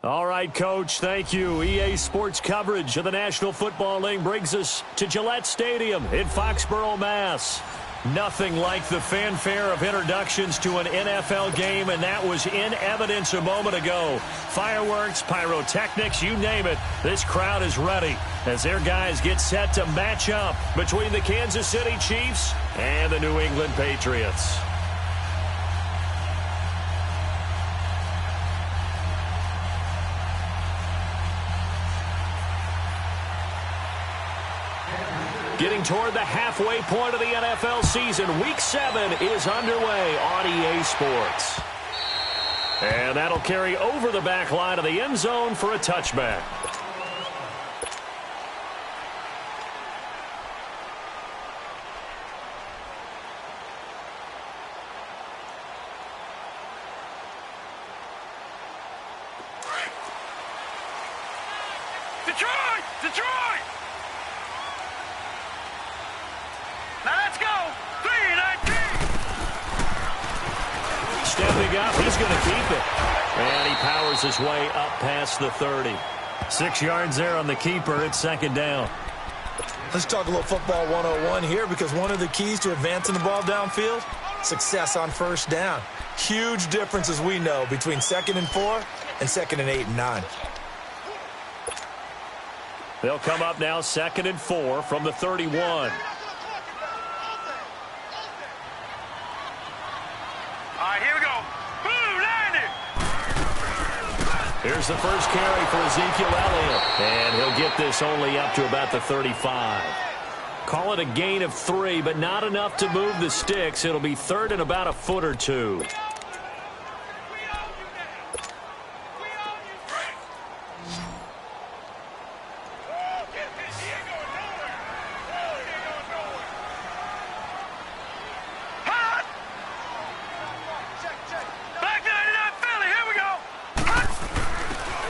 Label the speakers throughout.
Speaker 1: All right, Coach, thank you. EA Sports coverage of the National Football League brings us to Gillette Stadium in Foxborough, Mass. Nothing like the fanfare of introductions to an NFL game, and that was in evidence a moment ago. Fireworks, pyrotechnics, you name it. This crowd is ready as their guys get set to match up between the Kansas City Chiefs and the New England Patriots. Getting toward the halfway point of the NFL season, Week 7 is underway on EA Sports. And that'll carry over the back line of the end zone for a touchback.
Speaker 2: Detroit! Detroit! Now let's go! 3-19!
Speaker 1: Stepping up, he's going to keep it. And he powers his way up past the 30. 6 yards there on the keeper. It's second down.
Speaker 3: Let's talk a little football 101 here, because one of the keys to advancing the ball downfield, success on first down. Huge difference, as we know, between 2nd and 4 and 2nd and 8 and 9.
Speaker 1: They'll come up now 2nd and 4 from the 31.
Speaker 2: Here we go. Boom, landed.
Speaker 1: Here's the first carry for Ezekiel Elliott. And he'll get this only up to about the 35. Call it a gain of 3, but not enough to move the sticks. It'll be 3rd and about a foot or 2.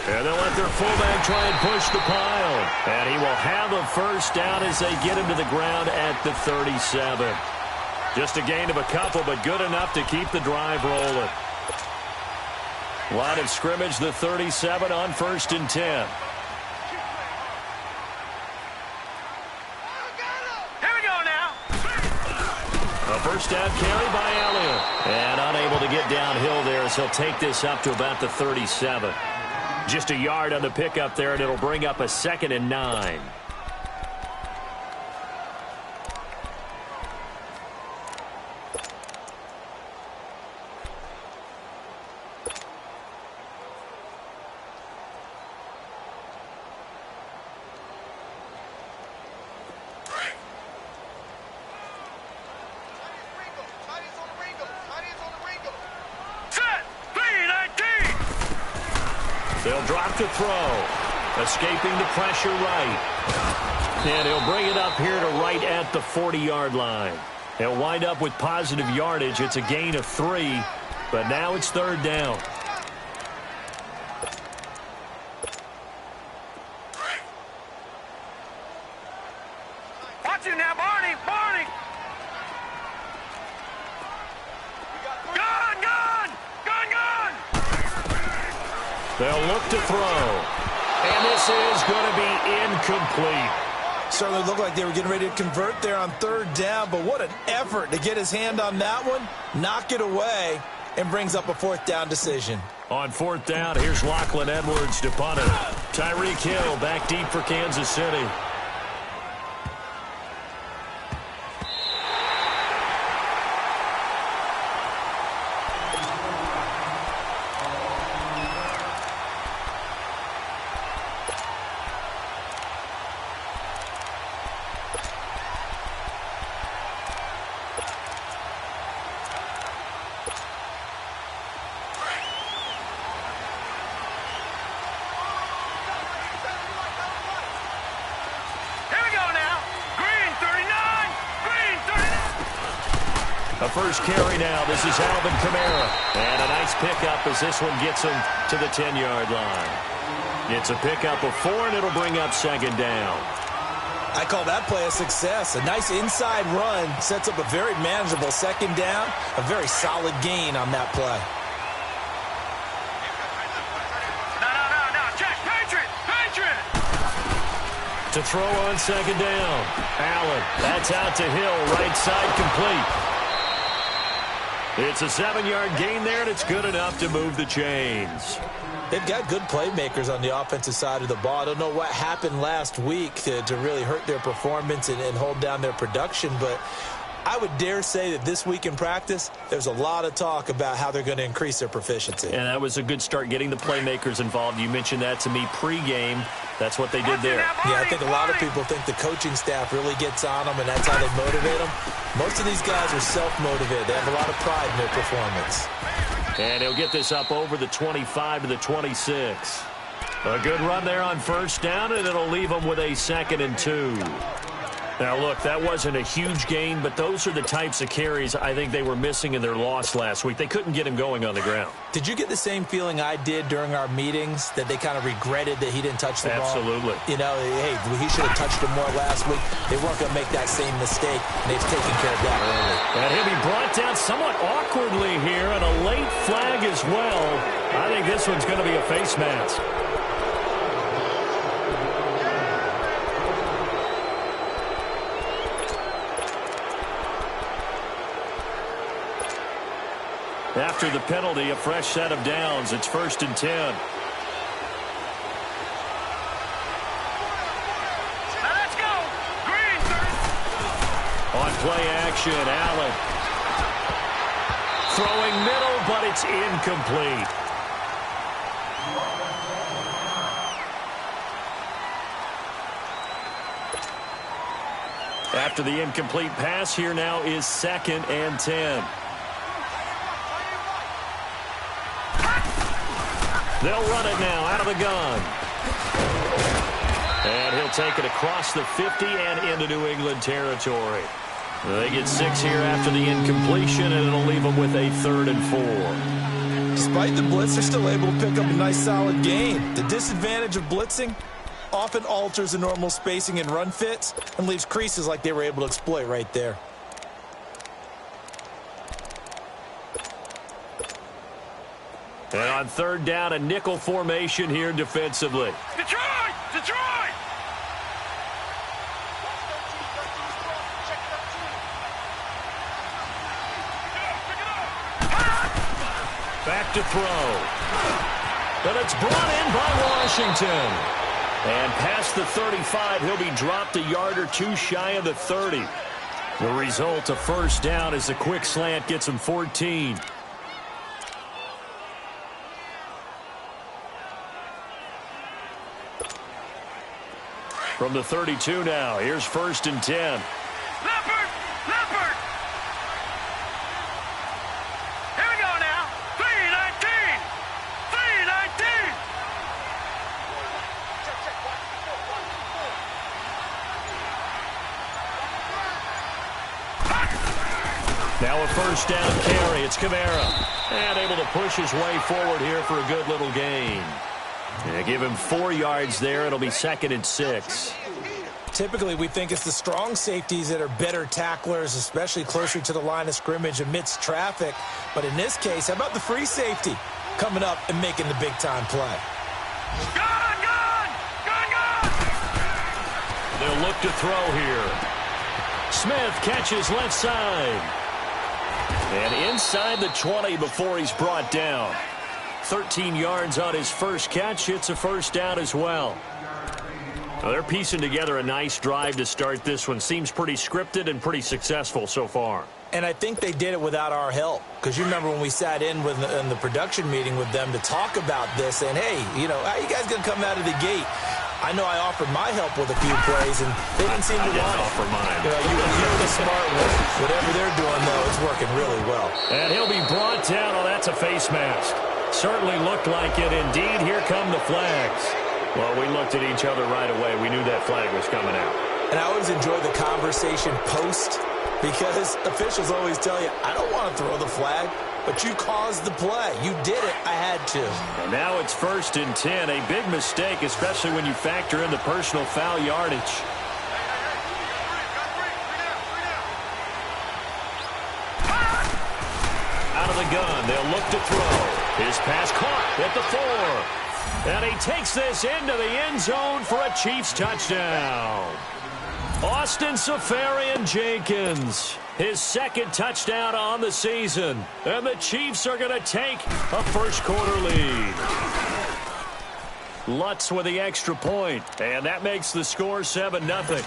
Speaker 1: And they'll let their fullback try and push the pile. And he will have a first down as they get him to the ground at the 37. Just a gain of a couple, but good enough to keep the drive rolling. Line of scrimmage, the 37 on 1st and 10.
Speaker 2: Here we go now.
Speaker 1: A first down carry by Elliott. And unable to get downhill there as he'll take this up to about the 37. Just a yard on the pickup there, and it'll bring up a 2nd and 9. They'll drop to throw. Escaping the pressure right. And he'll bring it up here to right at the 40-yard line. He'll wind up with positive yardage. It's a gain of 3, but now it's 3rd down.
Speaker 2: Watch him now, Barney! Barney! Gun! Gun! Gun! Gun!
Speaker 1: They'll look to throw. And this is going to be incomplete.
Speaker 3: Certainly looked like they were getting ready to convert there on 3rd down, but what an effort to get his hand on that one, knock it away, and brings up a 4th down decision.
Speaker 1: On 4th down, here's Lachlan Edwards to punt it. Tyreek Hill back deep for Kansas City. A first carry now. This is Alvin Kamara. And a nice pickup as this one gets him to the 10-yard line. It's a pickup of 4, and it'll bring up 2nd down.
Speaker 3: I call that play a success. A nice inside run sets up a very manageable 2nd down. A very solid gain on that play.
Speaker 2: No, no, no,
Speaker 1: To throw on second down. Allen, that's out to Hill, right side complete. It's a 7-yard gain there, and it's good enough to move the chains.
Speaker 3: They've got good playmakers on the offensive side of the ball. I don't know what happened last week to really hurt their performance and hold down their production, but I would dare say that this week in practice, there's a lot of talk about how they're going to increase their proficiency.
Speaker 1: And that was a good start, getting the playmakers involved. You mentioned that to me pregame. That's what they did there.
Speaker 3: Yeah, I think a lot of people think the coaching staff really gets on them, and that's how they motivate them. Most of these guys are self-motivated. They have a lot of pride in their performance.
Speaker 1: And he'll get this up over the 25 to the 26. A good run there on first down, and it'll leave them with a 2nd and 2. Now, look, that wasn't a huge gain, but those are the types of carries I think they were missing in their loss last week. They couldn't get him going on the ground.
Speaker 3: Did you get the same feeling I did during our meetings, that they kind of regretted that he didn't touch the ball?
Speaker 1: Absolutely.
Speaker 3: You know, hey, he should have touched him more last week. They weren't going to make that same mistake, and they've taken care of that early.
Speaker 1: And he'll be brought down somewhat awkwardly here, and a late flag as well. I think this one's going to be a face mask. After the penalty, a fresh set of downs. It's 1st and 10.
Speaker 2: Now let's go. Green, sir.
Speaker 1: On play action, Allen. Throwing middle, but it's incomplete. After the incomplete pass, here now is 2nd and 10. They'll run it now out of the gun. And he'll take it across the 50 and into New England territory. They get 6 here after the incompletion, and it'll leave them with a 3rd and 4.
Speaker 3: Despite the blitz, they're still able to pick up a nice, solid gain. The disadvantage of blitzing often alters the normal spacing and run fits and leaves creases like they were able to exploit right there.
Speaker 1: And on 3rd down, a nickel formation here defensively.
Speaker 2: Detroit! Detroit!
Speaker 1: Back to throw. But it's brought in by Washington. And past the 35, he'll be dropped a yard or two shy of the 30. The result, a first down, as a quick slant gets him 14. From the 32 now, here's 1st and 10.
Speaker 2: Leopard! Leopard! Here we go now. 3-19! 3-19!
Speaker 1: Now a first down carry. It's Kamara. And able to push his way forward here for a good little gain. Yeah, give him 4 yards there. It'll be 2nd and 6.
Speaker 3: Typically, we think it's the strong safeties that are better tacklers, especially closer to the line of scrimmage amidst traffic. But in this case, how about the free safety coming up and making the big-time play?
Speaker 2: Gun! Gun! Gun! Gun!
Speaker 1: They'll look to throw here. Smith catches left side. And inside the 20 before he's brought down. 13 yards on his first catch. It's a first down as well. Well, they're piecing together a nice drive to start this one. Seems pretty scripted and pretty successful so far.
Speaker 3: And I think they did it without our help. Because you remember when we sat in the production meeting with them to talk about this, and hey, you know, how you guys going to come out of the gate? I know I offered my help with a few plays, and they didn't seem to want it.
Speaker 1: Offer mine.
Speaker 3: You're the smart one. Whatever they're doing, though, it's working really well.
Speaker 1: And he'll be brought down. Oh, that's a face mask. Certainly looked like it. Indeed, here come the flags. Well, we looked at each other right away. We knew that flag was coming out.
Speaker 3: And I always enjoy the conversation post, because officials always tell you, I don't want to throw the flag, but you caused the play. You did it. I had to.
Speaker 1: And now it's 1st and 10. A big mistake, especially when you factor in the personal foul yardage. Out of the gun, they'll look to throw. His pass caught at the 4. And he takes this into the end zone for a Chiefs touchdown. Austin Seferian-Jenkins, his second touchdown on the season. And the Chiefs are going to take a first-quarter lead. Lutz with the extra point, and that makes the score 7-0.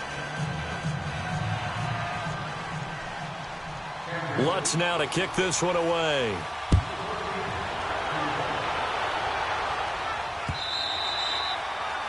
Speaker 1: Lutz now to kick this one away.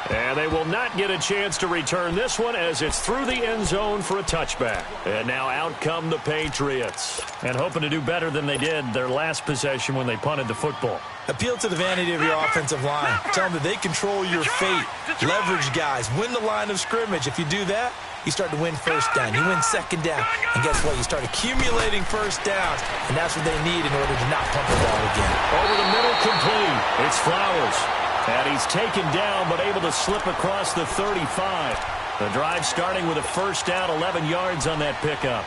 Speaker 1: And they will not get a chance to return this one as it's through the end zone for a touchback. And now out come the Patriots. And hoping to do better than they did their last possession when they punted the football.
Speaker 3: Appeal to the vanity of your offensive line. Tell them that they control your fate. Leverage guys. Win the line of scrimmage. If you do that, you start to win first down. You win second down. And guess what? You start accumulating first downs. And that's what they need in order to not pump the ball again.
Speaker 1: Over the middle, complete. It's Flowers. And he's taken down but able to slip across the 35. The drive starting with a first down, 11 yards on that pickup.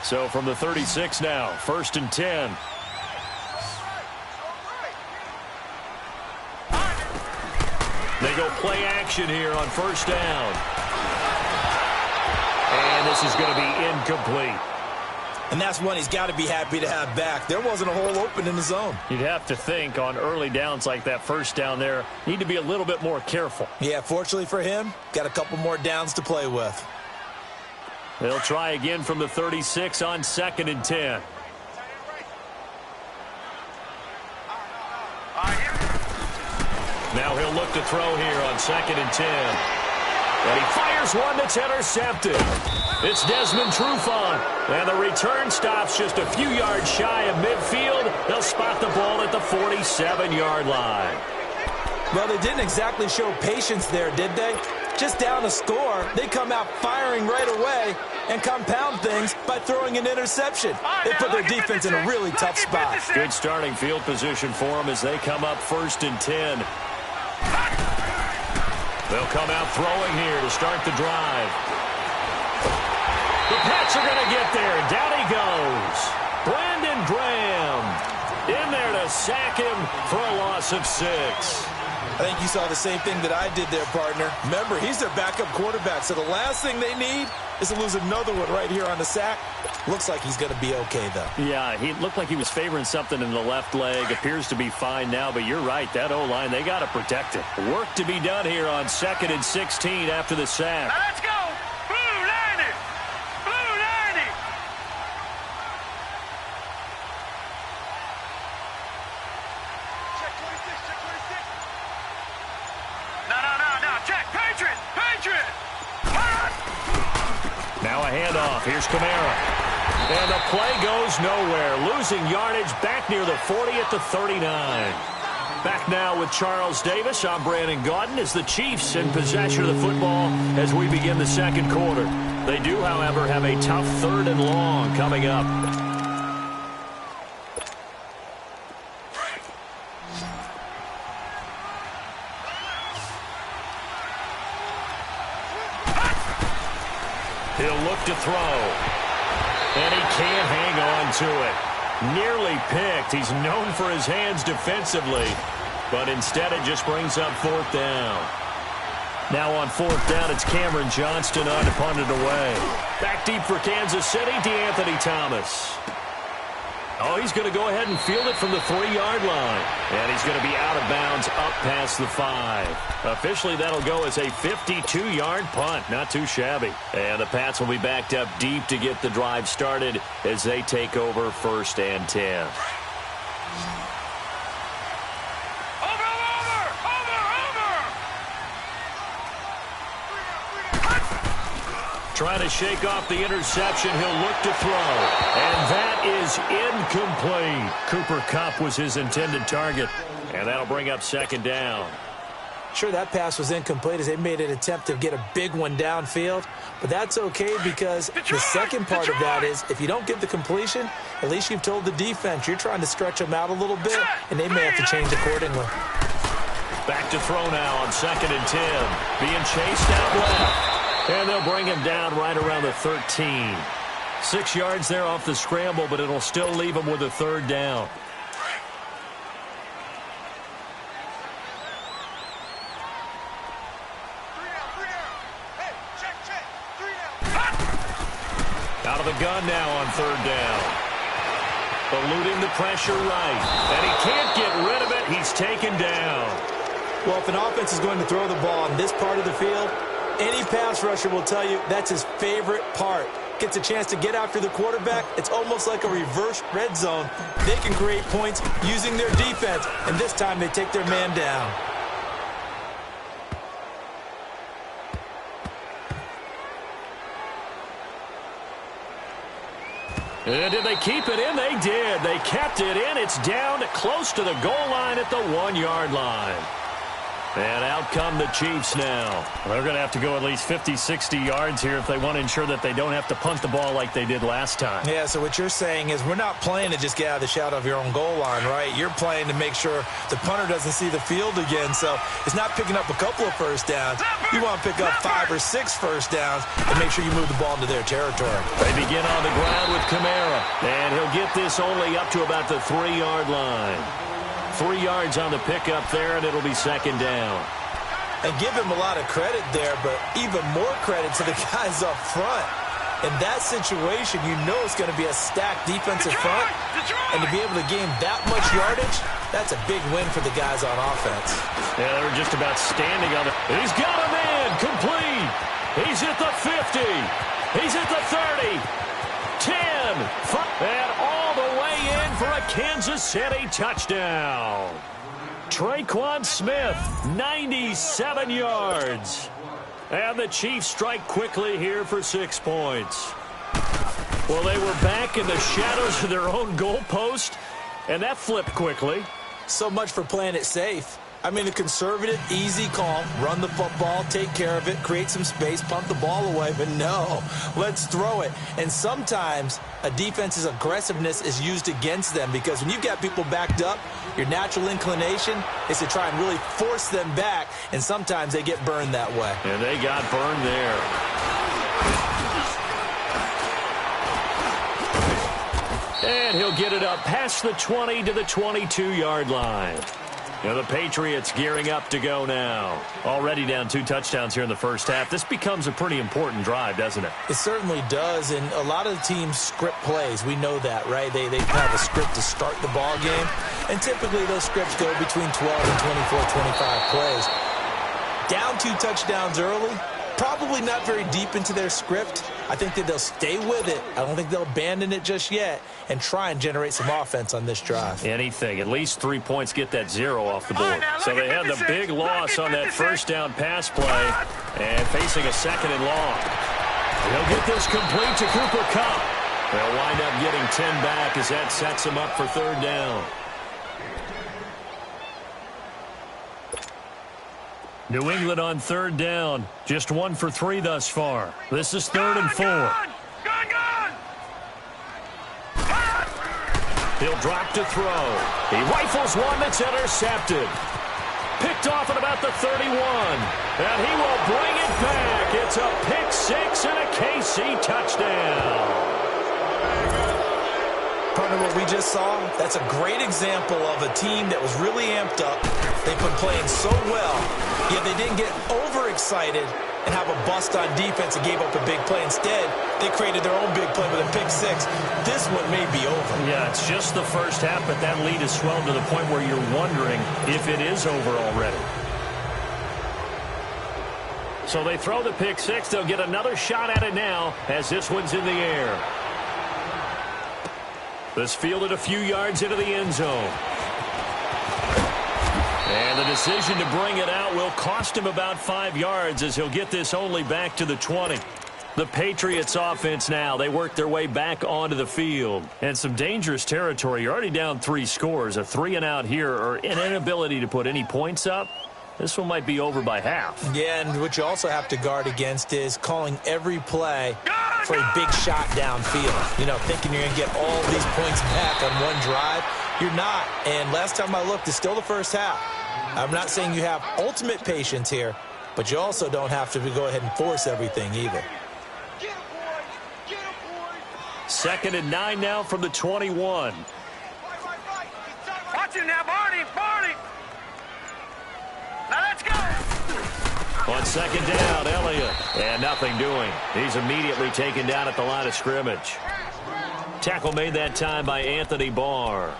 Speaker 1: So from the 36 now, 1st and 10. They go play action here on first down. And this is going to be incomplete.
Speaker 3: And that's one he's got to be happy to have back. There wasn't a hole open in the zone.
Speaker 1: You'd have to think on early downs like that first down there, need to be a little bit more careful.
Speaker 3: Yeah, fortunately for him, got a couple more downs to play with.
Speaker 1: They'll try again from the 36 on 2nd and 10. Now he'll look to throw here on 2nd and 10. And he fires one that's intercepted. It's Desmond Trufant. And the return stops just a few yards shy of midfield. They'll spot the ball at the 47-yard line.
Speaker 3: Well, they didn't exactly show patience there, did they? Just down a score, they come out firing right away and compound things by throwing an interception. They put their defense in a really tough spot.
Speaker 1: Good starting field position for them as they come up 1st and 10. They'll come out throwing here to start the drive. The Pats are going to get there. Down he goes. Brandon Graham in there to sack him for a loss of 6.
Speaker 3: I think you saw the same thing that I did there, partner. Remember, he's their backup quarterback, so the last thing they need is to lose another one right here on the sack. Looks like he's going to be okay, though.
Speaker 1: Yeah, he looked like he was favoring something in the left leg. Appears to be fine now, but you're right. That O-line, they got to protect it. Work to be done here on 2nd and 16 after the sack.
Speaker 2: Now let's go. Blue 90. Blue 90. Check 26. Check 26. No. Check. Patriot. Patriot.
Speaker 1: Now a handoff. Here's Kamara. And the play goes nowhere. Losing yardage back near the 40 at the 39. Back now with Charles Davis. I'm Brandon Gaudin as the Chiefs in possession of the football as we begin the second quarter. They do, however, have a tough 3rd and long coming up. He'll look to throw. And he can't hang on to it. Nearly picked. He's known for his hands defensively. But instead it just brings up 4th down. Now on 4th down, it's Cameron Johnston on to punt it away. Back deep for Kansas City, DeAnthony Thomas. Oh, he's going to go ahead and field it from the 3-yard line. And he's going to be out of bounds up past the 5. Officially, that'll go as a 52-yard punt. Not too shabby. And the Pats will be backed up deep to get the drive started as they take over 1st and 10. Trying to shake off the interception. He'll look to throw. And that is incomplete. Cooper Kupp was his intended target. And that'll bring up 2nd down.
Speaker 3: Sure, that pass was incomplete as they made an attempt to get a big one downfield. But that's okay because the second part of that is if you don't get the completion, at least you've told the defense you're trying to stretch them out a little bit, and they may have to change accordingly.
Speaker 1: Back to throw now on 2nd and 10. Being chased out left. And they'll bring him down right around the 13. 6 yards there off the scramble, but it'll still leave him with a third down. Out of the gun now on third down. Eluding the pressure right. And he can't get rid of it. He's taken down.
Speaker 3: Well, if an offense is going to throw the ball in this part of the field, any pass rusher will tell you that's his favorite part. Gets a chance to get after the quarterback. It's almost like a reverse red zone. They can create points using their defense, and this time they take their man down.
Speaker 1: And did they keep it in? They did. They kept it in. It's down close to the goal line at the 1-yard line. And out come the Chiefs now. They're going to have to go at least 50, 60 yards here if they want to ensure that they don't have to punt the ball like they did last time.
Speaker 3: Yeah, so what you're saying is we're not playing to just get out of the shadow of your own goal line, right? You're playing to make sure the punter doesn't see the field again. So it's not picking up a couple of first downs. You want to pick up 5 or 6 first downs and make sure you move the ball into their territory.
Speaker 1: They begin on the ground with Kamara. And he'll get this only up to about the 3-yard line. 3 yards on the pickup there, and it'll be second down.
Speaker 3: And give him a lot of credit there, but even more credit to the guys up front. In that situation, you know it's going to be a stacked defensive front. And to be able to gain that much yardage, that's a big win for the guys on offense.
Speaker 1: Yeah, they were just about standing on it. He's got a man complete. He's at the 50. He's at the 30. 10. 5, and all the way in for a Kansas City touchdown. Traquan Smith, 97 yards. And the Chiefs strike quickly here for 6 points. Well, they were back in the shadows of their own goalpost, and that flipped quickly.
Speaker 3: So much for playing it safe. I mean, a conservative, easy call, run the football, take care of it, create some space, punt the ball away, but no, let's throw it. And sometimes a defense's aggressiveness is used against them because when you've got people backed up, your natural inclination is to try and really force them back, and sometimes they get burned that way.
Speaker 1: And they got burned there. And he'll get it up past the 20 to the 22-yard line. Now the Patriots gearing up to go now. Already down 2 touchdowns here in the first half. This becomes a pretty important drive, doesn't it?
Speaker 3: It certainly does, and a lot of the teams script plays. We know that, right? They have a script to start the ball game, and typically those scripts go between 12 and 24, 25 plays. Down 2 touchdowns early, probably not very deep into their script. I think that they'll stay with it. I don't think they'll abandon it just yet and try and generate some offense on this drive.
Speaker 1: Anything. At least 3 points get that 0 off the board. So they had the big loss on that first down pass play and facing a 2nd and long. He'll get this complete to Cooper Kupp. They'll wind up getting 10 back as that sets him up for 3rd down. New England on 3rd down. Just 1 for 3 thus far. This is 3rd and 4. He'll drop to throw. He rifles one that's intercepted. Picked off at about the 31. And he will bring it back. It's a pick 6 and a KC touchdown.
Speaker 3: Partner, what we just saw, that's a great example of a team that was really amped up. They've been playing so well, yet they didn't get overexcited and have a bust on defense and gave up a big play. Instead, they created their own big play with a pick 6. This one may be over.
Speaker 1: Yeah, it's just the first half, but that lead has swelled to the point where you're wondering if it is over already. So they throw the pick 6. They'll get another shot at it now as this one's in the air. This fielded a few yards into the end zone. And the decision to bring it out will cost him about 5 yards as he'll get this only back to the 20. The Patriots offense now, they work their way back onto the field. And some dangerous territory. You're already down 3 scores. A 3-and-out here or an inability to put any points up. This one might be over by half.
Speaker 3: Yeah, and what you also have to guard against is calling every play for a big shot downfield. You know, thinking you're going to get all these points back on one drive. You're not. And last time I looked, it's still the first half. I'm not saying you have ultimate patience here, but you also don't have to go ahead and force everything either.
Speaker 1: 2nd and 9 now from the 21.
Speaker 2: Watch it now, Barney. Barney. Now let's go.
Speaker 1: On 2nd down, Elliott. And nothing doing. He's immediately taken down at the line of scrimmage. Tackle made that time by Anthony Barr.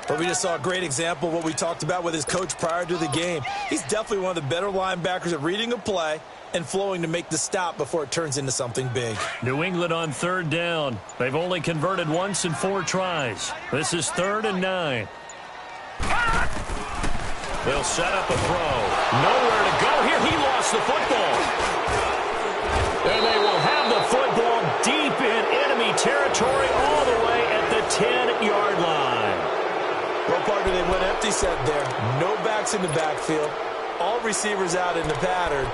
Speaker 3: But we just saw a great example of what we talked about with his coach prior to the game. He's definitely one of the better linebackers at reading a play and flowing to make the stop before it turns into something big.
Speaker 1: New England on 3rd down. They've only converted once in 4 tries. This is 3rd and 9. They'll set up a throw. Nowhere to go here. He lost the football. And they will have the football deep in enemy territory all the way at the 10-yard line.
Speaker 3: Well, partner, they went empty set there. No backs in the backfield. All receivers out in the pattern.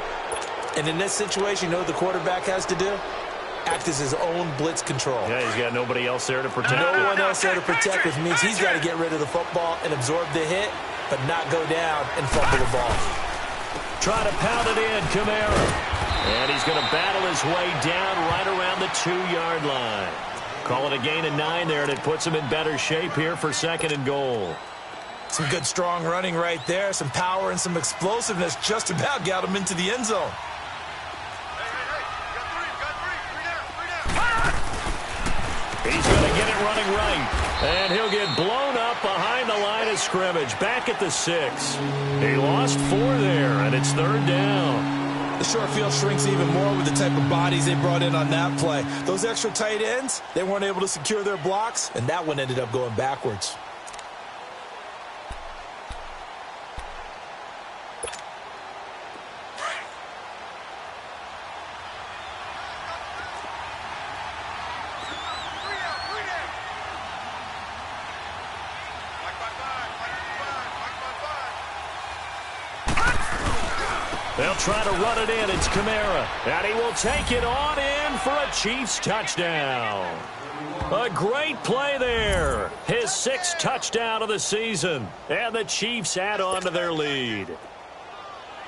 Speaker 3: And in this situation, you know what the quarterback has to do? Act as his own blitz control.
Speaker 1: Yeah, he's got nobody else there to protect him.
Speaker 3: No one else there to protect, which means he's got to get rid of the football and absorb the hit, but not go down and fumble the ball.
Speaker 1: Try to pound it in, Kamara. And he's going to battle his way down right around the 2-yard line. Call it a gain of 9 there, and it puts him in better shape here for 2nd and goal.
Speaker 3: Some good, strong running right there. Some power and some explosiveness just about got him into the end zone.
Speaker 1: He's going to get it running right. And he'll get blown up behind the line of scrimmage. Back at the 6. He lost 4 there, and it's 3rd down.
Speaker 3: The short field shrinks even more with the type of bodies they brought in on that play. Those extra tight ends, they weren't able to secure their blocks, and that one ended up going backwards.
Speaker 1: They'll try to run it in. It's Kamara. And he will take it on in for a Chiefs touchdown. A great play there. His 6th touchdown of the season. And the Chiefs add on to their lead.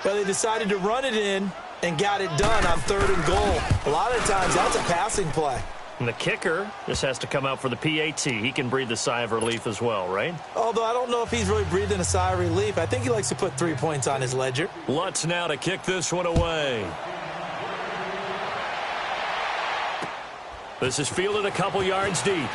Speaker 3: Well, they decided to run it in and got it done on 3rd and goal. A lot of times that's a passing play.
Speaker 1: And the kicker just has to come out for the PAT. He can breathe a sigh of relief as well, right?
Speaker 3: Although I don't know if he's really breathing a sigh of relief. I think he likes to put 3 points on his ledger.
Speaker 1: Lutz now to kick this one away. This is fielded a couple yards deep.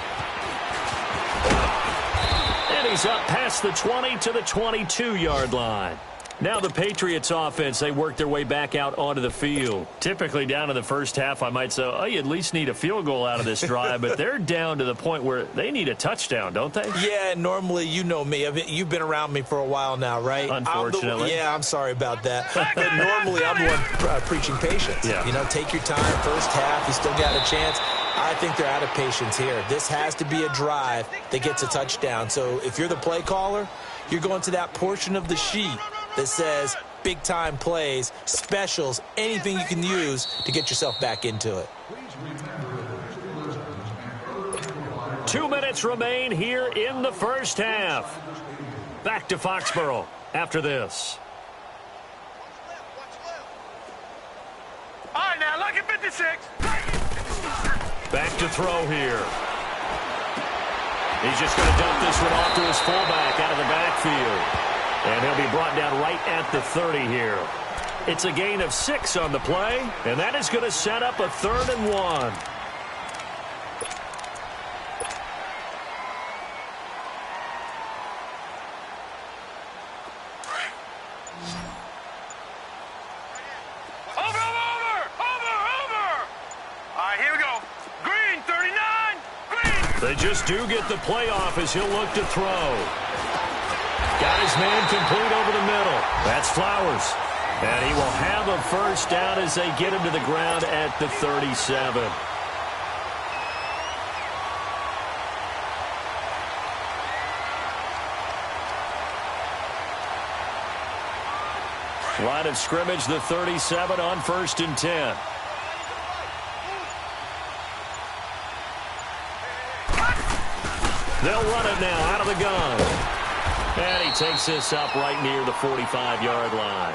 Speaker 1: And he's up past the 20 to the 22-yard line. Now the Patriots offense, they work their way back out onto the field. Typically down in the first half, I might say, oh, you at least need a field goal out of this drive, but they're down to the point where they need a touchdown, don't they?
Speaker 3: Yeah, normally, you know me. You've been around me for a while now, right?
Speaker 1: Unfortunately.
Speaker 3: I'm sorry about that. But normally, I'm the one preaching patience.
Speaker 1: Yeah.
Speaker 3: You know, take your time. First half, you still got a chance. I think they're out of patience here. This has to be a drive that gets a touchdown. So if you're the play caller, you're going to that portion of the sheet that says big-time plays, specials, anything you can use to get yourself back into it.
Speaker 1: 2 minutes remain here in the first half. Back to Foxborough after this.
Speaker 2: All right, now look at 56.
Speaker 1: Back to throw here. He's just going to dump this one off to his fullback out of the backfield. And he'll be brought down right at the 30 here. It's a gain of 6 on the play, and that is going to set up a 3rd and 1. They just do get the play off as he'll look to throw. Got his man complete over the middle. That's Flowers. And he will have a first down as they get him to the ground at the 37. Line of scrimmage, the 37 on 1st and 10. They'll run it now out of the gun. And he takes this up right near the 45-yard line.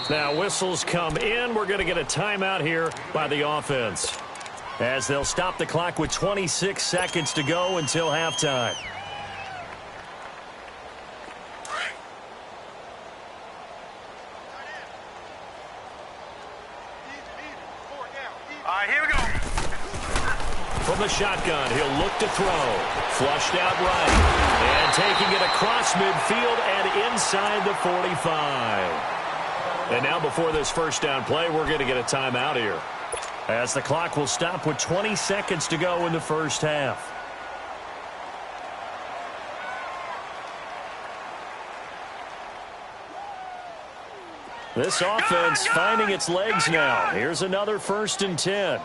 Speaker 1: Now whistles come in. We're going to get a timeout here by the offense, as they'll stop the clock with 26 seconds to go until halftime.
Speaker 2: All right, here we go.
Speaker 1: From the shotgun, he'll look to throw. Flushed out right. And taking it across midfield and inside the 45. And now before this first down play, we're going to get a timeout here, as the clock will stop with 20 seconds to go in the first half. This offense finding its legs now. Here's another 1st and 10.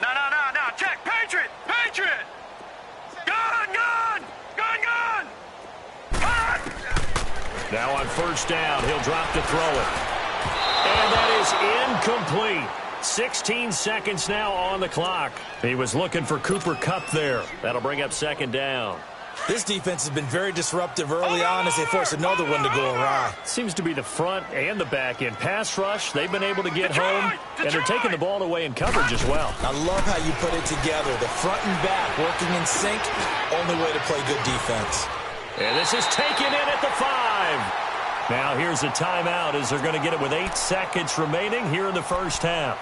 Speaker 2: No. Check. Patriot. Gun.
Speaker 1: Now on first down, he'll drop to throw it. And that is incomplete. 16 seconds now on the clock. He was looking for Cooper Kupp there. That'll bring up 2nd down.
Speaker 3: This defense has been very disruptive early on as they force another one to go awry.
Speaker 1: Seems to be the front and the back end pass rush. They've been able to get home, and they're taking the ball away in coverage as well.
Speaker 3: I love how you put it together. The front and back working in sync. Only way to play good defense.
Speaker 1: And this is taken in at the 5. Now here's a timeout as they're going to get it with 8 seconds remaining here in the first half.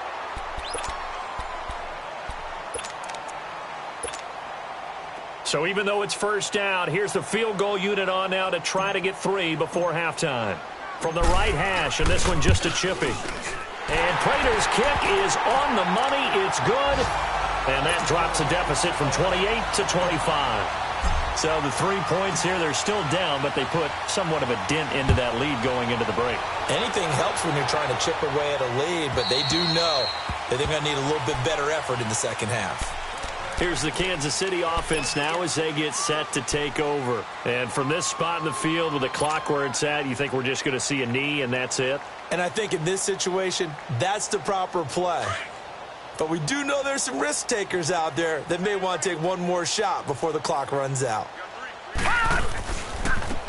Speaker 1: So even though it's first down, here's the field goal unit on now to try to get 3 before halftime. From the right hash, and this one just a chippy. And Prater's kick is on the money. It's good. And that drops a deficit from 28 to 25. So the 3 points here, they're still down, but they put somewhat of a dent into that lead going into the break.
Speaker 3: Anything helps when you're trying to chip away at a lead, but they do know that they're going to need a little bit better effort in the second half.
Speaker 1: Here's the Kansas City offense now as they get set to take over. And from this spot in the field with the clock where it's at, you think we're just going to see a knee and that's it?
Speaker 3: And I think in this situation, that's the proper play. But we do know there's some risk takers out there that may want to take one more shot before the clock runs out.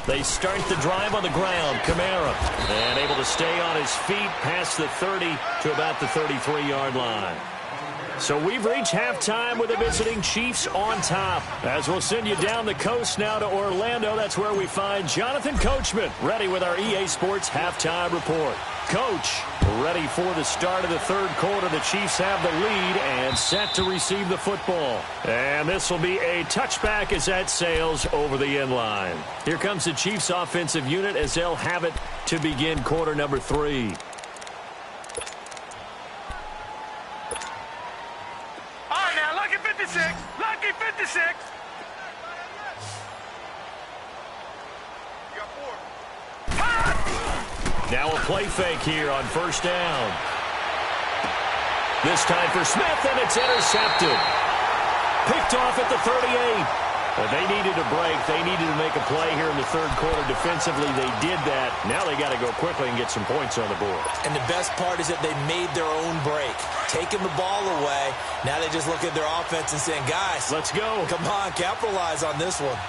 Speaker 1: They start the drive on the ground. Kamara, and able to stay on his feet past the 30 to about the 33-yard line. So we've reached halftime with the visiting Chiefs on top. As we'll send you down the coast now to Orlando, that's where we find Jonathan Coachman, ready with our EA Sports halftime report. Coach, ready for the start of the third quarter. The Chiefs have the lead and set to receive the football. And this will be a touchback as that sails over the end line. Here comes the Chiefs offensive unit as they'll have it to begin quarter number 3.
Speaker 2: Lucky 56.
Speaker 1: Now a play fake here on first down. This time for Smith, and it's intercepted. Picked off at the 38. Well, they needed a break. They needed to make a play here in the third quarter defensively. They did that. Now they got to go quickly and get some points on the board.
Speaker 3: And the best part is that they made their own break. Taking the ball away. Now they just look at their offense and saying, guys,
Speaker 1: let's go.
Speaker 3: Come on, capitalize on this one.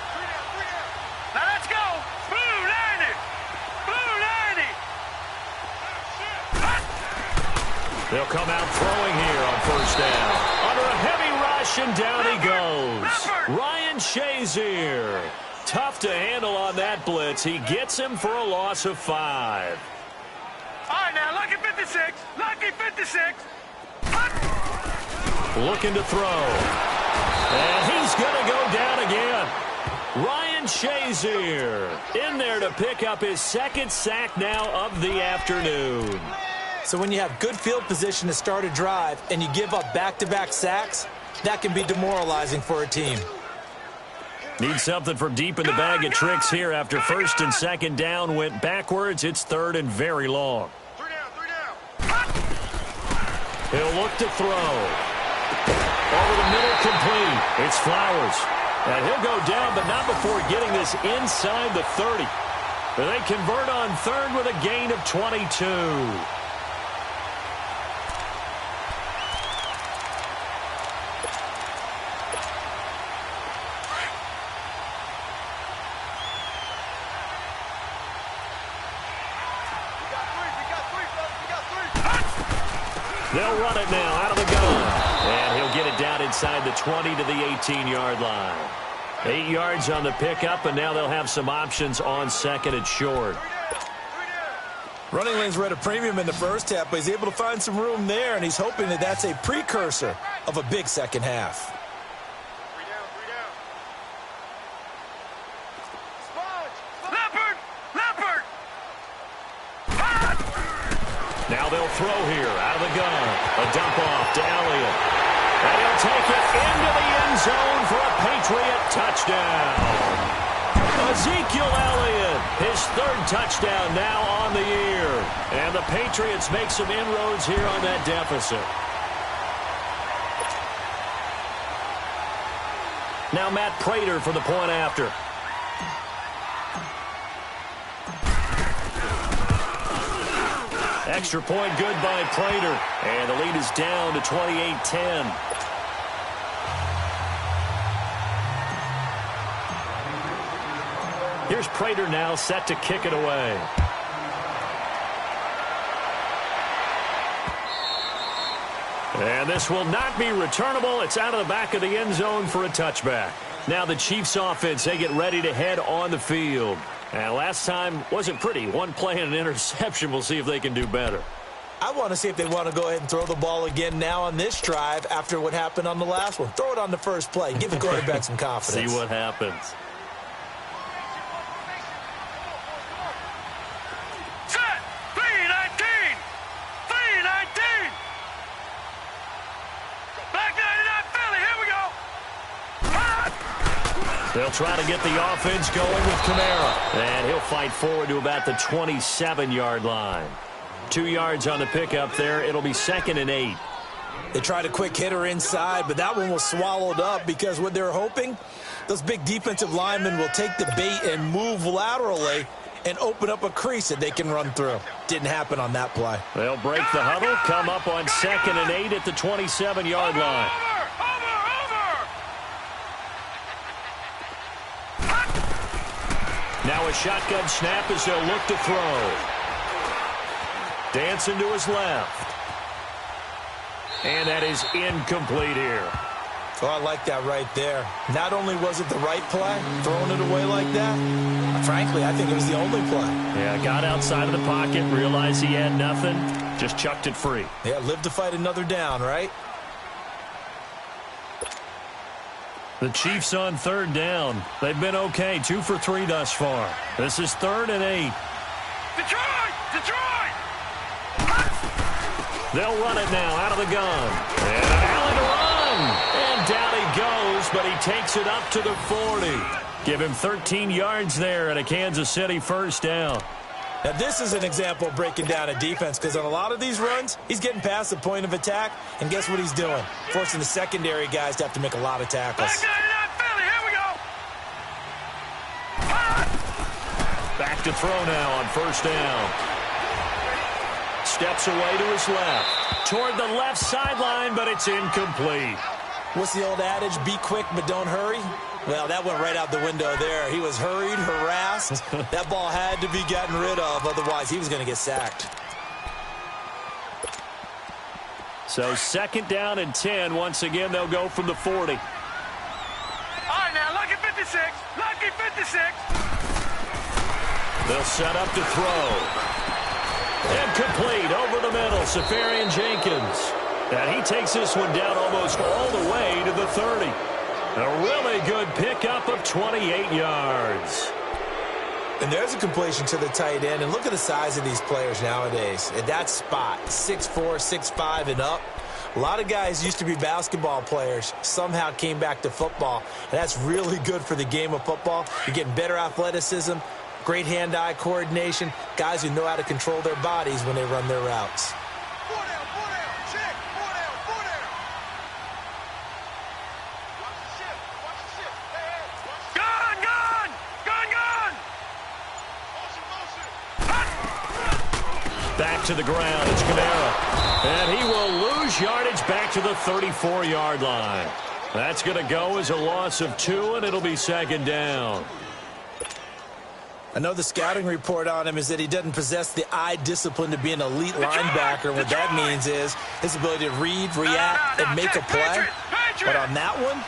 Speaker 2: Now let's go. Blue 90. Blue 90.
Speaker 1: They'll come out throwing here on first down. Under a heavy rush, and down he goes. Ryan Shazier. Tough to handle on that blitz. He gets him for a loss of 5.
Speaker 2: All right, now, lucky 56. Lucky 56.
Speaker 1: Looking to throw. And he's going to go down again. Ryan Shazier in there to pick up his second sack now of the afternoon.
Speaker 3: So when you have good field position to start a drive and you give up back-to-back sacks, that can be demoralizing for a team.
Speaker 1: Need something from deep in the bag of tricks here after first and second down went backwards. It's third and very long.
Speaker 2: 3 down.
Speaker 1: He'll look to throw. Over the middle, complete. It's Flowers. And he'll go down, but not before getting this inside the 30. They convert on third with a gain of 22. They'll run it now out of the gun. And he'll get it down inside the 20 to the 18-yard line. 8 yards on the pickup, and now they'll have some options on second and short.
Speaker 3: Running lanes were at a premium in the first half, but he's able to find some room there, and he's hoping that that's a precursor of a big second half.
Speaker 1: Now they'll throw here out of the gun. A dump off to Elliott. And he'll take it into the end zone for a Patriot touchdown. Ezekiel Elliott, his 3rd touchdown now on the year. And the Patriots make some inroads here on that deficit. Now Matt Prater for the point after. Extra point good by Prater. And the lead is down to 28-10. Here's Prater now set to kick it away. And this will not be returnable. It's out of the back of the end zone for a touchback. Now the Chiefs offense, they get ready to head on the field. And last time wasn't pretty. One play and an interception. We'll see if they can do better.
Speaker 3: I want to see if they want to go ahead and throw the ball again now on this drive after what happened on the last one. Throw it on the first play. Give the quarterback some confidence.
Speaker 1: See what happens.
Speaker 2: Set! 3-19! 3-19! Back 99 Philly, here we go!
Speaker 1: They'll try to get the offense going with Kamara. And he'll fight forward to about the 27-yard line. 2 yards on the pickup there. It'll be 2nd and 8.
Speaker 3: They tried a quick hitter inside, but that one was swallowed up because what they're hoping, those big defensive linemen will take the bait and move laterally and open up a crease that they can run through. Didn't happen on that play.
Speaker 1: They'll break the huddle, come up on 2nd and 8 at the 27-yard line. Now a shotgun snap as they'll look to throw. Dancing to his left. And that is incomplete here.
Speaker 3: Oh, I like that right there. Not only was it the right play, throwing it away like that, frankly, I think it was the only play.
Speaker 1: Yeah, got outside of the pocket, realized he had nothing, just chucked it free.
Speaker 3: Yeah, live to fight another down, right?
Speaker 1: The Chiefs on 3rd down. They've been okay, 2 for 3 thus far. This is 3rd and 8.
Speaker 2: Detroit! Detroit!
Speaker 1: They'll run it now out of the gun. And an alley to run. And down he goes, but he takes it up to the 40. Give him 13 yards there and a Kansas City 1st down.
Speaker 3: Now, this is an example of breaking down a defense because on a lot of these runs, he's getting past the point of attack, and guess what he's doing? Forcing the secondary guys to have to make a lot of tackles.
Speaker 2: Back 99 Philly, here we go!
Speaker 1: Back to throw now on 1st down. Steps away to his left. Toward the left sideline, but it's incomplete.
Speaker 3: What's the old adage? Be quick, but don't hurry? Well, that went right out the window there. He was hurried, harassed. That ball had to be gotten rid of, otherwise he was going to get sacked.
Speaker 1: So 2nd down and 10. Once again, they'll go from the 40.
Speaker 2: All right, now, lucky 56. Lucky 56.
Speaker 1: They'll set up to throw. And complete over the middle, Safarian Jenkins. And he takes this one down almost all the way to the 30. A really good pickup of 28 yards.
Speaker 3: And there's a completion to the tight end. And look at the size of these players nowadays. At that spot, 6'4", 6'5", and up. A lot of guys used to be basketball players, somehow came back to football. And that's really good for the game of football. You're getting better athleticism, great hand-eye coordination, guys who know how to control their bodies when they run their routes.
Speaker 1: Back to the ground, it's Kamara. And he will lose yardage back to the 34-yard line. That's going to go as a loss of 2, and it'll be 2nd down.
Speaker 3: I know the scouting report on him is that he doesn't possess the eye discipline to be an elite linebacker. What that means is his ability to read, react, and make a play. But on that one,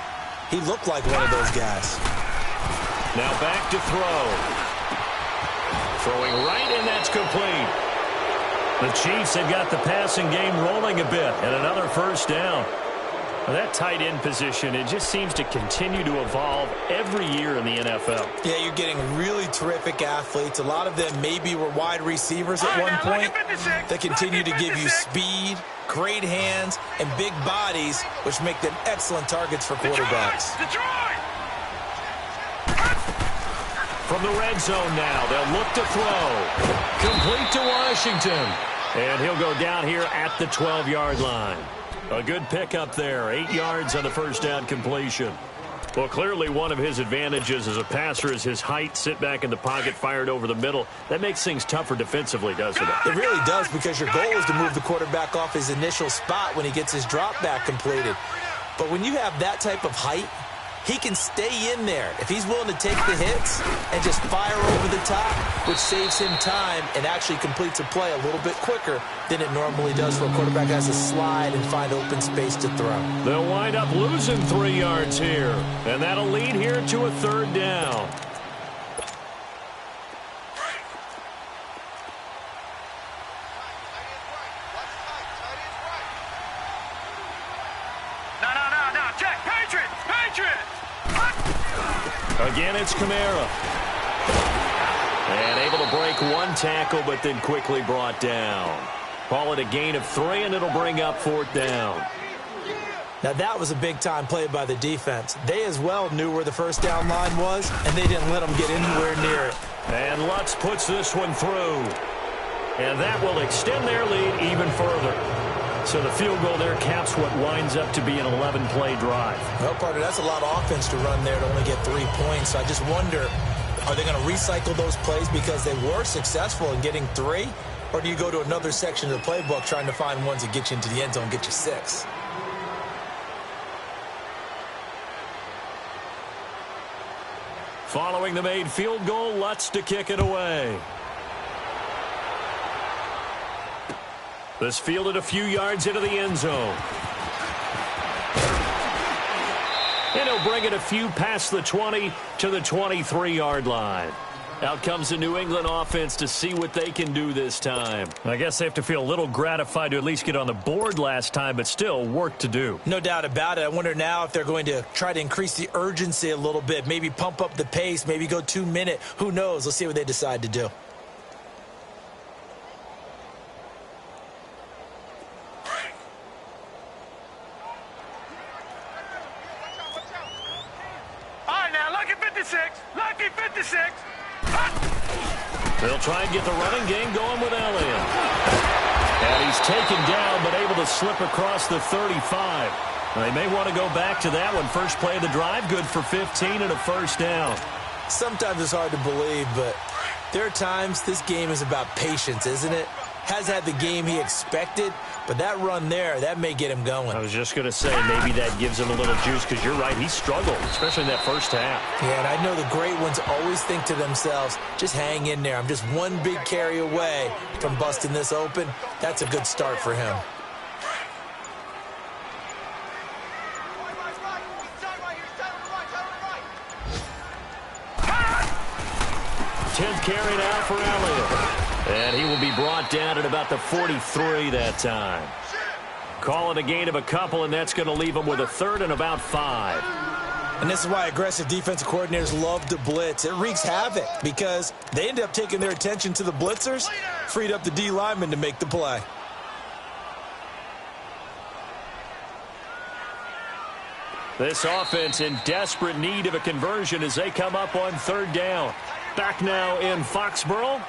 Speaker 3: he looked like one of those guys.
Speaker 1: Now back to throw. Throwing right, and that's complete. The Chiefs have got the passing game rolling a bit, and another first down.
Speaker 4: Well, that tight end position, it just seems to continue to evolve every year in the NFL.
Speaker 3: Yeah, you're getting really terrific athletes. A lot of them maybe were wide receivers at one point. They continue to give you speed, great hands, and big bodies, which make them excellent targets for quarterbacks.
Speaker 1: From the red zone now, they'll look to throw. Complete to Washington. And he'll go down here at the 12-yard line. A good pickup there, 8 yards on the first down completion. Well, clearly one of his advantages as a passer is his height, sit back in the pocket, fired over the middle. That makes things tougher defensively, doesn't it?
Speaker 3: It really does, because your goal is to move the quarterback off his initial spot when he gets his drop back completed. But when you have that type of height, he can stay in there if he's willing to take the hits and just fire over the top, which saves him time and actually completes a play a little bit quicker than it normally does for a quarterback who has to slide and find open space to throw.
Speaker 1: They'll wind up losing 3 yards here, and that'll lead here to a third down. Again, it's Kamara. And able to break one tackle, but then quickly brought down. Call it a gain of 3, and it'll bring up 4th down.
Speaker 3: Now, that was a big-time play by the defense. They as well knew where the first down line was, and they didn't let them get anywhere near it.
Speaker 1: And Lutz puts this one through. And that will extend their lead even further. So the field goal there caps what winds up to be an 11-play drive.
Speaker 3: Well, Carter, that's a lot of offense to run there to only get 3 points. So I just wonder, are they going to recycle those plays because they were successful in getting 3? Or do you go to another section of the playbook trying to find ones that get you into the end zone and get you 6?
Speaker 1: Following the made field goal, Lutz to kick it away. This fielded a few yards into the end zone. And he'll bring it a few past the 20 to the 23-yard line. Out comes the New England offense to see what they can do this time. I guess they have to feel a little gratified to at least get on the board last time, but still work to do.
Speaker 3: No doubt about it. I wonder now if they're going to try to increase the urgency a little bit, maybe pump up the pace, maybe go 2-minute. Who knows? Let's see what they decide to do.
Speaker 2: Lucky 56.
Speaker 1: They'll try and get the running game going with Elliott. And he's taken down, but able to slip across the 35. They may want to go back to that one. First play of the drive, good for 15 and a first down.
Speaker 3: Sometimes it's hard to believe, but there are times this game is about patience, isn't it? Has had the game he expected, but that run there, that may get him going.
Speaker 1: I was just going to say, maybe that gives him a little juice, because you're right, he struggled, especially in that first half.
Speaker 3: Yeah, and I know the great ones always think to themselves, just hang in there. I'm just one big carry away from busting this open. That's a good start for him.
Speaker 1: Tenth carry now for Elliott. And he will be brought down at about the 43 that time. Call it a gain of a couple, and that's going to leave him with a third and about 5.
Speaker 3: And this is why aggressive defensive coordinators love to blitz. It wreaks havoc because they end up taking their attention to the blitzers, freed up the D lineman to make the play.
Speaker 1: This offense in desperate need of a conversion as they come up on third down. Back now in Foxborough.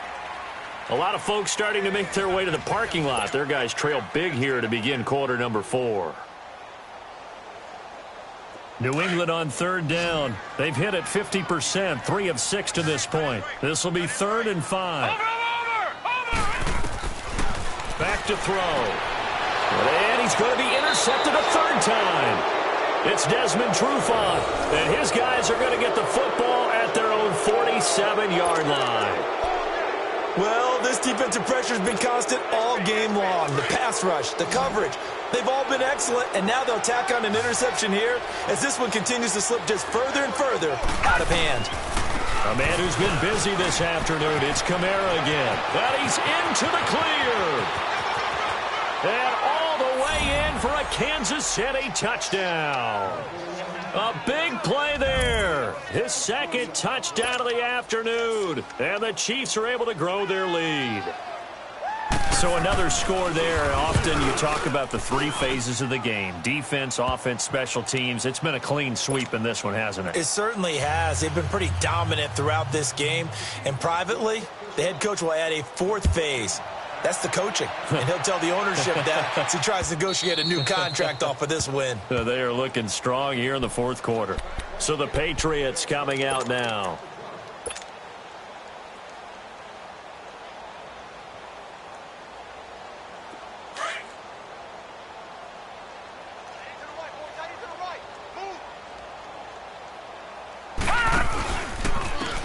Speaker 1: A lot of folks starting to make their way to the parking lot. Their guys trail big here to begin quarter number 4. New England on third down. They've hit it 50%, 3 of 6 to this point. This will be 3rd and 5.
Speaker 2: Over.
Speaker 1: Back to throw. And he's going to be intercepted a third time. It's Desmond Trufant, and his guys are going to get the football at their own 46. 47-yard line.
Speaker 3: Well, this defensive pressure has been constant all game long. The pass rush, the coverage, they've all been excellent, and now they'll tack on an interception here as this one continues to slip just further and further out of hand.
Speaker 1: A man who's been busy this afternoon, it's Kamara again. And he's into the clear. And all the way in for a Kansas City touchdown. A big play there. His second touchdown of the afternoon. And the Chiefs are able to grow their lead. So another score there. Often you talk about the three phases of the game. Defense, offense, special teams. It's been a clean sweep in this one, hasn't it?
Speaker 3: It certainly has. They've been pretty dominant throughout this game. And privately, the head coach will add a fourth phase. That's the coaching. And he'll tell the ownership that as he tries to negotiate a new contract off of this win.
Speaker 1: They are looking strong here in the fourth quarter. So the Patriots coming out now.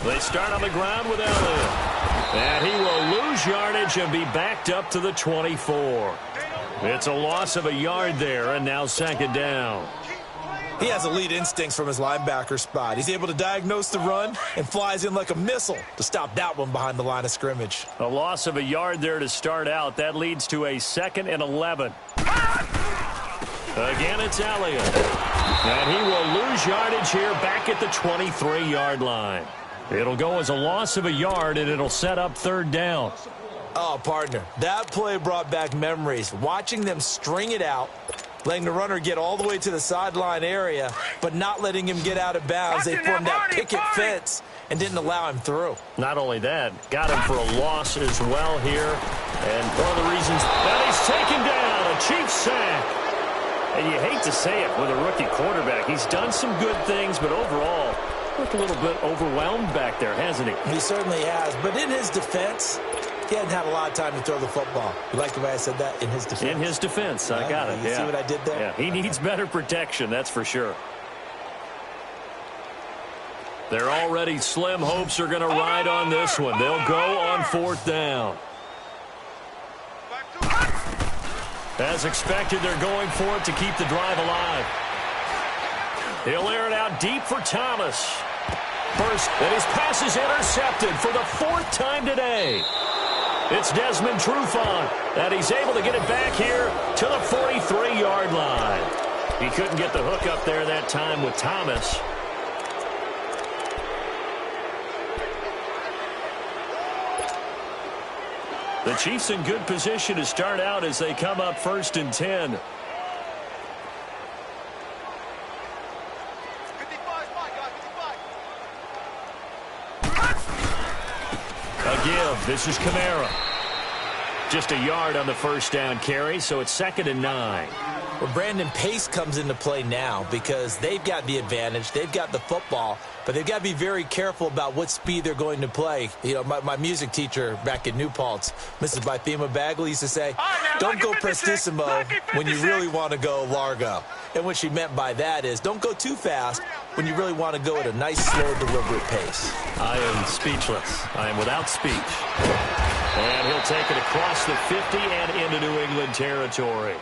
Speaker 1: They start on the ground with Elliott. And he will lose yardage and be backed up to the 24. It's a loss of a yard there, and now second down.
Speaker 3: He has elite instincts from his linebacker spot. He's able to diagnose the run and flies in like a missile to stop that one behind the line of scrimmage.
Speaker 1: A loss of a yard there to start out. That leads to a 2nd and 11. Again, it's Elliott. And he will lose yardage here back at the 23-yard line. It'll go as a loss of a yard, and it'll set up third down.
Speaker 3: Oh, partner, that play brought back memories. Watching them string it out, letting the runner get all the way to the sideline area, but not letting him get out of bounds. They formed that picket fence and didn't allow him through.
Speaker 1: Not only that, got him for a loss as well here. And one of the reasons that he's taken down, a Chiefs sack. And you hate to say it with a rookie quarterback. He's done some good things, but overall, looked a little bit overwhelmed back there, hasn't he?
Speaker 3: He certainly has. But in his defense, he hadn't had a lot of time to throw the football. You like the way I said that? In his defense.
Speaker 1: In his defense. I got it.
Speaker 3: You see what I did there?
Speaker 1: Yeah, he needs better protection, that's for sure. Their already slim hopes are going to ride on this one. They'll go on fourth down. As expected, they're going for it to keep the drive alive. He'll air it out deep for Thomas. First, and his pass is intercepted for the fourth time today. It's Desmond Trufant, and he's able to get it back here to the 43-yard line. He couldn't get the hook up there that time with Thomas. The Chiefs in good position to start out as they come up 1st and 10. This is Kamara. Just a yard on the first down carry, so it's 2nd and 9.
Speaker 3: Well, Brandon, pace comes into play now because they've got the advantage. They've got the football, but they've got to be very careful about what speed they're going to play. You know, my music teacher back in New Paltz, Mrs. Bythema Bagley, used to say, don't go prestissimo when you really want to go largo. And what she meant by that is don't go too fast when you really want to go at a nice, slow, deliberate pace.
Speaker 1: I am speechless. I am without speech. And he'll take it across the 50 and into New England territory.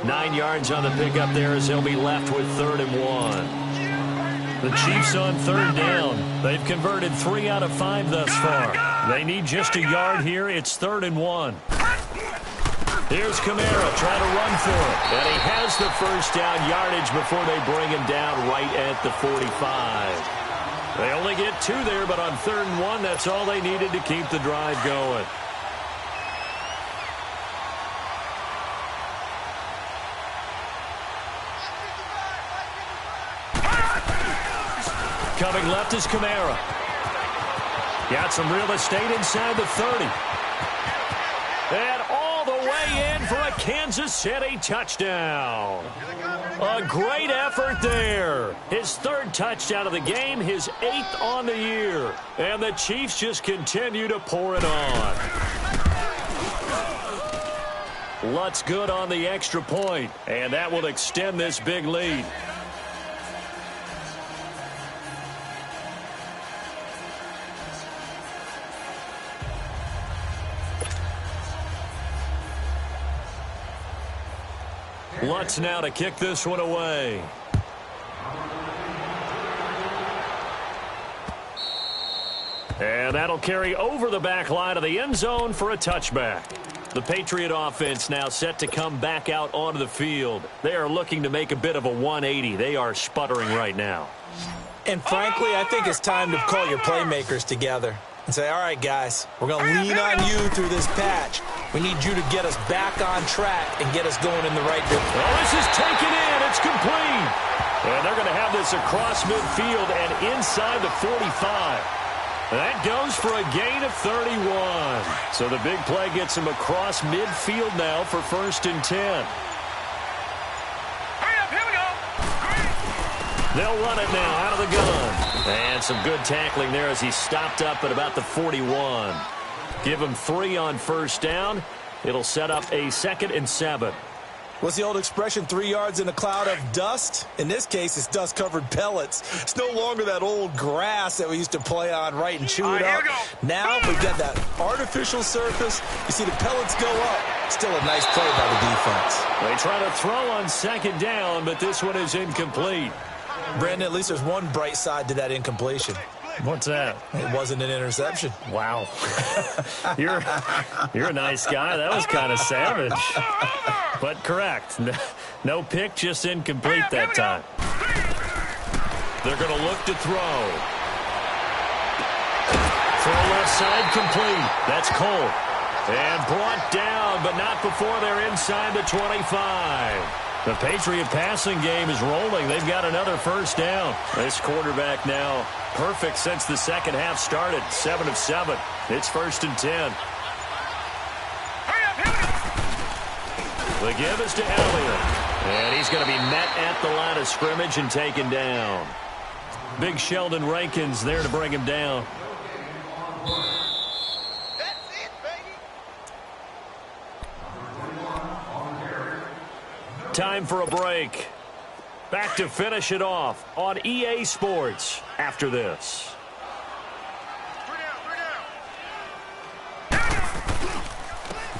Speaker 1: 9 yards on the pickup there as he'll be left with 3rd and 1. The Chiefs on 3rd down. They've converted 3 out of 5 thus far. They need just a yard here. It's 3rd and 1. Here's Kamara trying to run for it. And he has the first down yardage before they bring him down right at the 45. They only get 2 there, but on 3rd and 1, that's all they needed to keep the drive going. Coming left is Kamara. Got some real estate inside the 30. And all the way in for a Kansas City touchdown. A great effort there. His 3rd touchdown of the game, his 8th on the year. And the Chiefs just continue to pour it on. Lutz good on the extra point, and that will extend this big lead. Lutz now to kick this one away. And that'll carry over the back line of the end zone for a touchback. The Patriot offense now set to come back out onto the field. They are looking to make a bit of a 180. They are sputtering right now.
Speaker 3: And frankly, I think it's time to call your playmakers together and say, all right, guys, we're going to lean on you through this patch. We need you to get us back on track and get us going in the right direction.
Speaker 1: Well, this is taken in. It's complete. And they're going to have this across midfield and inside the 45. That goes for a gain of 31. So the big play gets him across midfield now for 1st and 10.
Speaker 2: Hurry up, here we go.
Speaker 1: They'll run it now out of the gun. And some good tackling there as he stopped up at about the 41. Give him 3 on 1st down. It'll set up a 2nd and 7.
Speaker 3: What's the old expression, 3 yards in a cloud of dust? In this case, it's dust-covered pellets. It's no longer that old grass that we used to play on, right, and chew it up. Now we've got that artificial surface. You see the pellets go up. Still a nice play by the defense.
Speaker 1: They try to throw on 2nd down, but this one is incomplete.
Speaker 3: Brandon, at least there's one bright side to that incompletion.
Speaker 1: What's that?
Speaker 3: It wasn't an interception.
Speaker 1: Wow. You're a nice guy. That was kind of savage. But correct. No pick, just incomplete that time. They're going to look to throw. Throw left side complete. That's Cole. And brought down, but not before they're inside the 25. The Patriot passing game is rolling. They've got another 1st down. This quarterback now perfect since the second half started. 7 of 7. It's 1st and 10.
Speaker 2: Hurry up, here we go.
Speaker 1: The give is to Elliott. And he's going to be met at the line of scrimmage and taken down. Big Sheldon Rankins there to bring him down. Time for a break. Back to finish it off on EA Sports after this.
Speaker 2: 3 down, 3 down.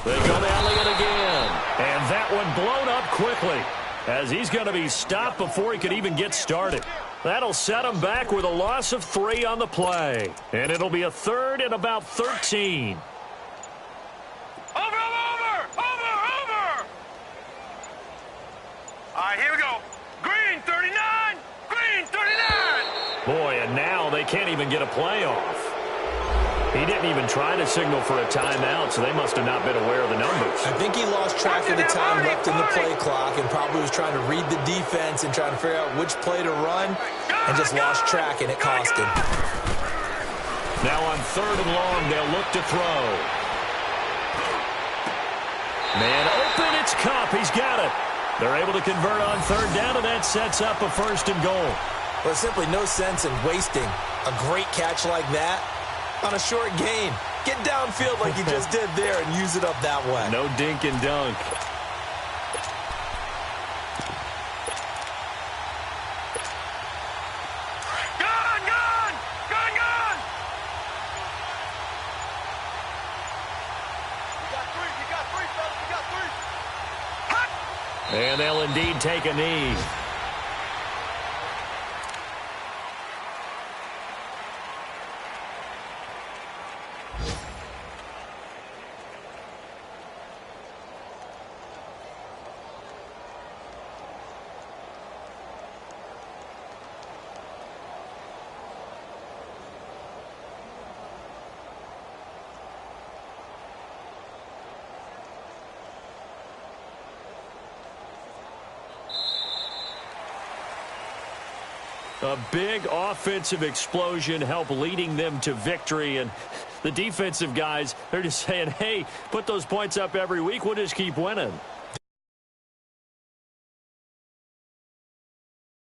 Speaker 1: They go to Elliott again. And that one blown up quickly as he's going to be stopped before he could even get started. That'll set him back with a loss of 3 on the play. And it'll be a 3rd and about 13.
Speaker 2: Over. All right, here we go. Green, 39. Green, 39.
Speaker 1: Boy, and now they can't even get a play off. He didn't even try to signal for a timeout, so they must have not been aware of the numbers.
Speaker 3: I think he lost track of the time left in the play clock and probably was trying to read the defense and trying to figure out which play to run and just lost track, and it cost him.
Speaker 1: Now on 3rd and long, they'll look to throw. Man open, it's Kupp. He's got it. They're able to convert on 3rd down, and that sets up a 1st and goal.
Speaker 3: Well, there's simply no sense in wasting a great catch like that on a short gain. Get downfield like you just did there and use it up that way.
Speaker 1: No dink and dunk.
Speaker 2: Gun! You got 3, fellas. You got 3.
Speaker 1: And they'll indeed take a knee. A big offensive explosion helped leading them to victory. And the defensive guys, they're just saying, hey, put those points up every week. We'll just keep winning.